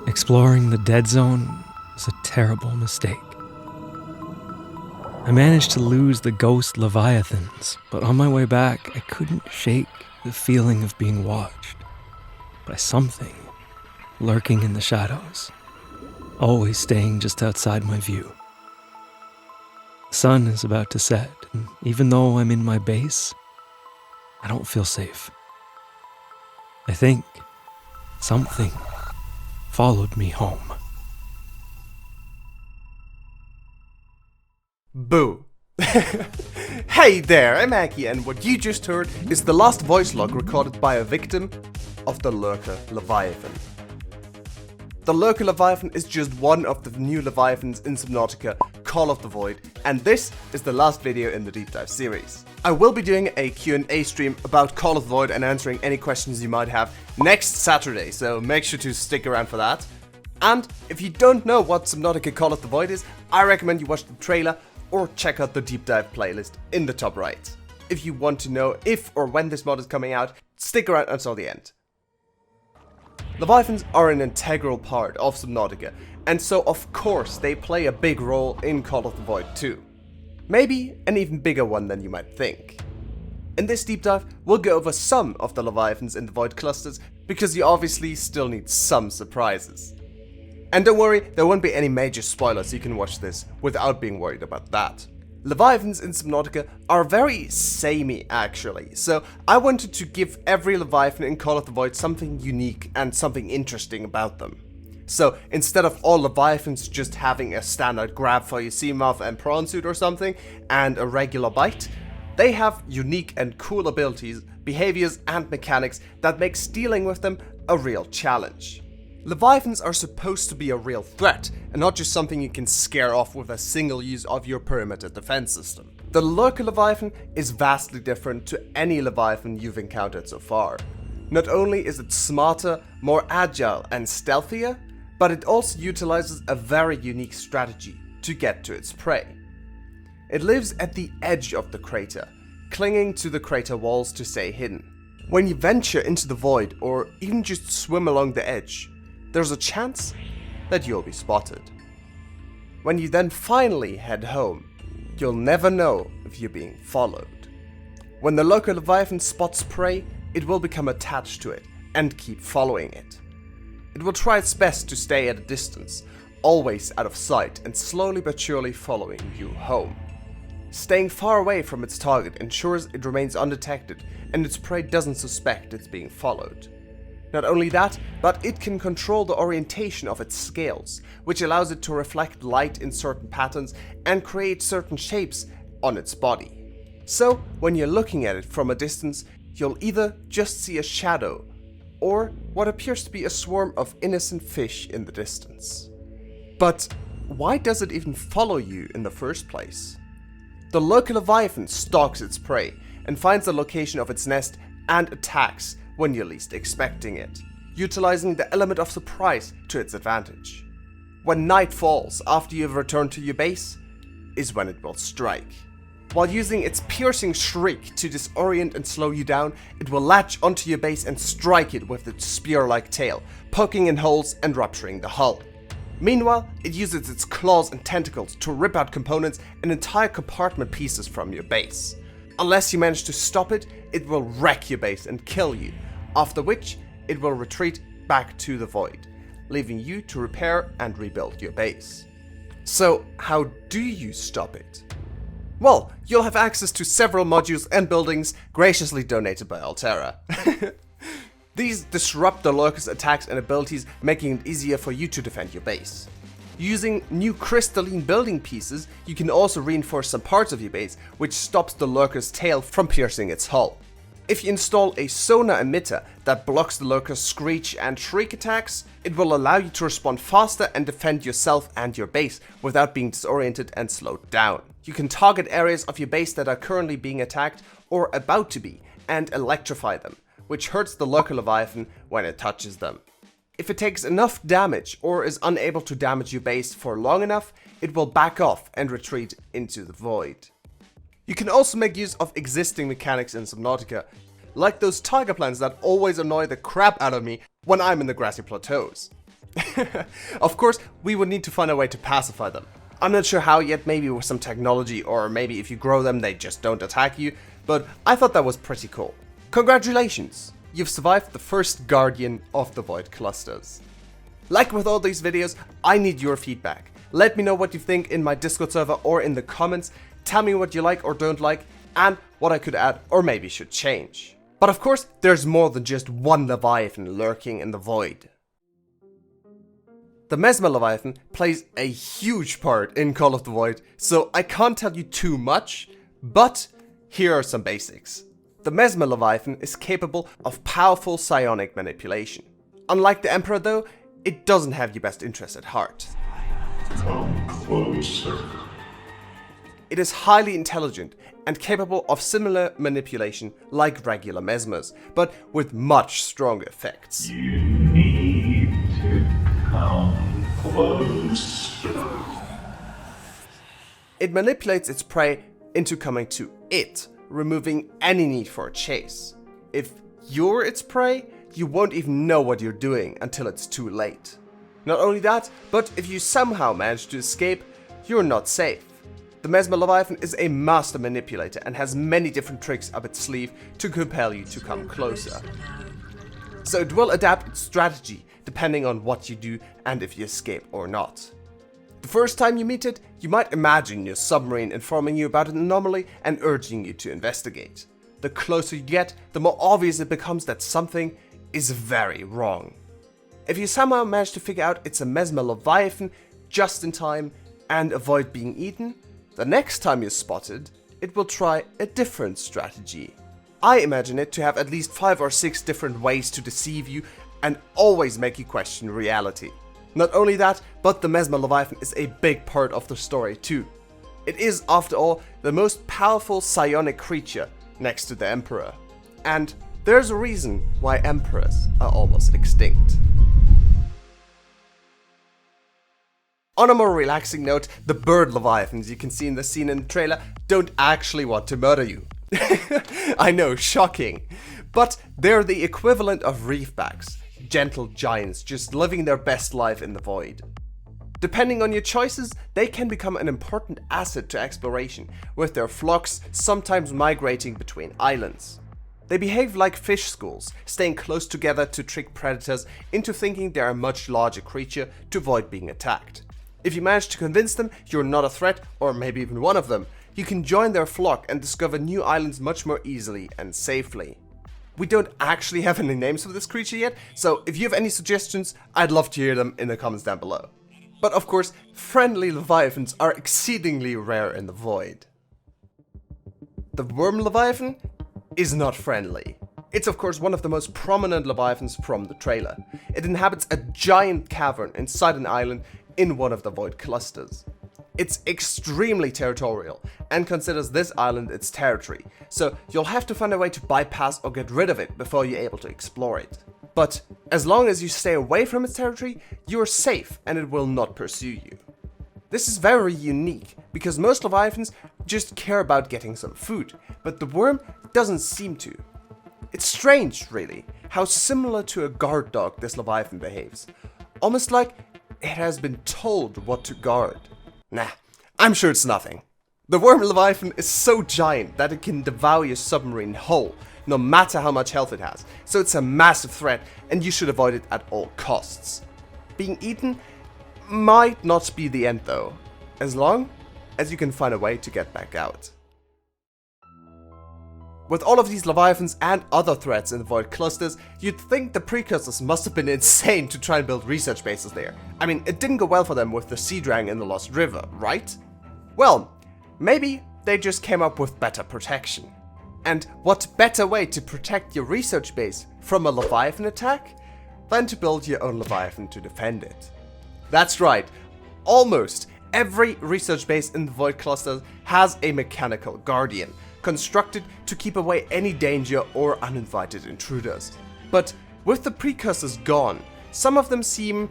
Exploring the dead zone was a terrible mistake. I managed to lose the ghost Leviathans, but on my way back, I couldn't shake the feeling of being watched by something lurking in the shadows, always staying just outside my view. The sun is about to set, and even though I'm in my base, I don't feel safe. I think something followed me home. Boo. Hey there, I'm Aki, and what you just heard is the last voice log recorded by a victim of the Lurker Leviathan. The Lurker Leviathan is just one of the new Leviathans in Subnautica, Call of the Void, and this is the last video in the deep dive series. I will be doing a Q&A stream about Call of the Void and answering any questions you might have next Saturday, so make sure to stick around for that. And if you don't know what Subnautica Call of the Void is, I recommend you watch the trailer or check out the deep dive playlist in the top right. If you want to know if or when this mod is coming out, stick around until the end. Leviathans are an integral part of Subnautica, and so of course they play a big role in Call of the Void too. Maybe an even bigger one than you might think. In this deep dive, we'll go over some of the Leviathans in the Void clusters, because you obviously still need some surprises. And don't worry, there won't be any major spoilers, you can watch this without being worried about that. Leviathans in Subnautica are very samey actually, so I wanted to give every Leviathan in Call of the Void something unique and something interesting about them. So instead of all Leviathans just having a standard grab for your Seamouth and prawn suit or something, and a regular bite, they have unique and cool abilities, behaviors and mechanics that make dealing with them a real challenge. Leviathans are supposed to be a real threat, and not just something you can scare off with a single use of your perimeter defense system. The Lurker Leviathan is vastly different to any Leviathan you've encountered so far. Not only is it smarter, more agile and stealthier, but it also utilizes a very unique strategy to get to its prey. It lives at the edge of the crater, clinging to the crater walls to stay hidden. When you venture into the void or even just swim along the edge, there's a chance that you'll be spotted. When you then finally head home, you'll never know if you're being followed. When the Lurker Leviathan spots prey, it will become attached to it and keep following it. It will try its best to stay at a distance, always out of sight, and slowly but surely following you home. Staying far away from its target ensures it remains undetected and its prey doesn't suspect it's being followed. Not only that, but it can control the orientation of its scales, which allows it to reflect light in certain patterns and create certain shapes on its body. So, when you're looking at it from a distance, you'll either just see a shadow or what appears to be a swarm of innocent fish in the distance. But why does it even follow you in the first place? The Lurker Leviathan stalks its prey and finds the location of its nest and attacks when you're least expecting it, utilizing the element of surprise to its advantage. When night falls after you've returned to your base, is when it will strike. While using its piercing shriek to disorient and slow you down, it will latch onto your base and strike it with its spear-like tail, poking in holes and rupturing the hull. Meanwhile, it uses its claws and tentacles to rip out components and entire compartment pieces from your base. Unless you manage to stop it, it will wreck your base and kill you, after which it will retreat back to the void, leaving you to repair and rebuild your base. So how do you stop it? Well, you'll have access to several modules and buildings graciously donated by Altera. These disrupt the Lurker's attacks and abilities, making it easier for you to defend your base. Using new crystalline building pieces, you can also reinforce some parts of your base, which stops the Lurker's tail from piercing its hull. If you install a sonar emitter that blocks the Lurker's screech and shriek attacks, it will allow you to respond faster and defend yourself and your base without being disoriented and slowed down. You can target areas of your base that are currently being attacked or about to be, and electrify them, which hurts the Lurker Leviathan when it touches them. If it takes enough damage or is unable to damage your base for long enough, it will back off and retreat into the void. You can also make use of existing mechanics in Subnautica, like those tiger plants that always annoy the crap out of me when I'm in the grassy plateaus. Of course, we would need to find a way to pacify them. I'm not sure how yet, maybe with some technology, or maybe if you grow them they just don't attack you, but I thought that was pretty cool. Congratulations! You've survived the first guardian of the Void Clusters. Like with all these videos, I need your feedback. Let me know what you think in my Discord server or in the comments. Tell me what you like or don't like, and what I could add or maybe should change. But of course, there's more than just one Leviathan lurking in the void. The Mesmer Leviathan plays a huge part in Call of the Void, so I can't tell you too much, but here are some basics. The Mesmer Leviathan is capable of powerful psionic manipulation. Unlike the Emperor though, it doesn't have your best interest at heart. Come closer. It is highly intelligent and capable of similar manipulation like regular Mesmers, but with much stronger effects. You need to come closer. It manipulates its prey into coming to it, removing any need for a chase. If you're its prey, you won't even know what you're doing until it's too late. Not only that, but if you somehow manage to escape, you're not safe. The Mesmer Leviathan is a master manipulator and has many different tricks up its sleeve to compel you to come closer. So it will adapt its strategy depending on what you do and if you escape or not. The first time you meet it, you might imagine your submarine informing you about an anomaly and urging you to investigate. The closer you get, the more obvious it becomes that something is very wrong. If you somehow manage to figure out it's a Mesmer Leviathan just in time and avoid being eaten, the next time you're spotted, it will try a different strategy. I imagine it to have at least 5 or 6 different ways to deceive you and always make you question reality. Not only that, but the Mesmer Leviathan is a big part of the story too. It is, after all, the most powerful psionic creature next to the Emperor. And there's a reason why Emperors are almost extinct. On a more relaxing note, the bird Leviathans you can see in the scene in the trailer don't actually want to murder you. I know, shocking. But they're the equivalent of reefbacks, gentle giants just living their best life in the void. Depending on your choices, they can become an important asset to exploration, with their flocks sometimes migrating between islands. They behave like fish schools, staying close together to trick predators into thinking they're a much larger creature to avoid being attacked. If you manage to convince them you're not a threat, or maybe even one of them, you can join their flock and discover new islands much more easily and safely. We don't actually have any names for this creature yet, so if you have any suggestions, I'd love to hear them in the comments down below. But of course, friendly Leviathans are exceedingly rare in the void. The Worm Leviathan is not friendly. It's of course one of the most prominent Leviathans from the trailer. It inhabits a giant cavern inside an island in one of the Void Clusters. It's extremely territorial and considers this island its territory, so you'll have to find a way to bypass or get rid of it before you're able to explore it. But as long as you stay away from its territory, you're safe and it will not pursue you. This is very unique, because most Leviathans just care about getting some food, but the worm doesn't seem to. It's strange, really, how similar to a guard dog this Leviathan behaves. Almost like it has been told what to guard. Nah, I'm sure it's nothing. The Worm Leviathan is so giant that it can devour your submarine whole, no matter how much health it has, so it's a massive threat and you should avoid it at all costs. Being eaten might not be the end though, as long as you can find a way to get back out. With all of these Leviathans and other threats in the Void Clusters, you'd think the precursors must have been insane to try and build research bases there. I mean, it didn't go well for them with the Sea Dragon in the Lost River, right? Well, maybe they just came up with better protection. And what better way to protect your research base from a Leviathan attack than to build your own Leviathan to defend it? That's right, almost every research base in the Void Clusters has a mechanical guardian, constructed to keep away any danger or uninvited intruders. But with the precursors gone, some of them seem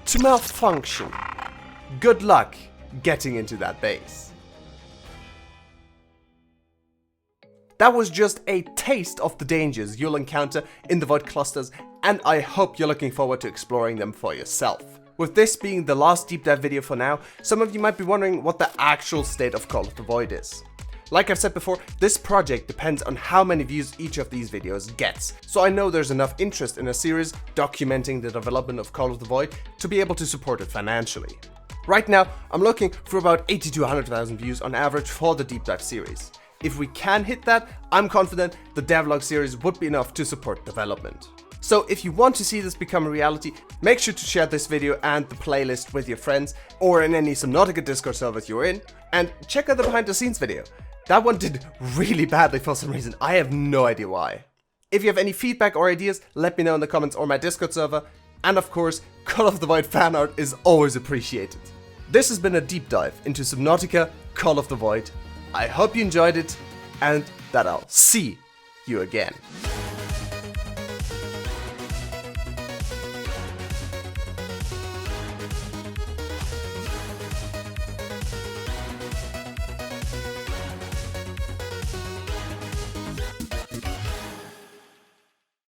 to malfunction. Good luck getting into that base. That was just a taste of the dangers you'll encounter in the Void Clusters and I hope you're looking forward to exploring them for yourself. With this being the last deep dive video for now, some of you might be wondering what the actual state of Call of the Void is. Like I've said before, this project depends on how many views each of these videos gets, so I know there's enough interest in a series documenting the development of Call of the Void to be able to support it financially. Right now, I'm looking for about 80 to 100,000 views on average for the deep dive series. If we can hit that, I'm confident the devlog series would be enough to support development. So if you want to see this become a reality, make sure to share this video and the playlist with your friends or in any Subnautica Discord servers you're in, and check out the behind the scenes video. That one did really badly for some reason, I have no idea why. If you have any feedback or ideas, let me know in the comments or my Discord server, and of course, Call of the Void fan art is always appreciated. This has been a deep dive into Subnautica Call of the Void. I hope you enjoyed it, and that I'll see you again.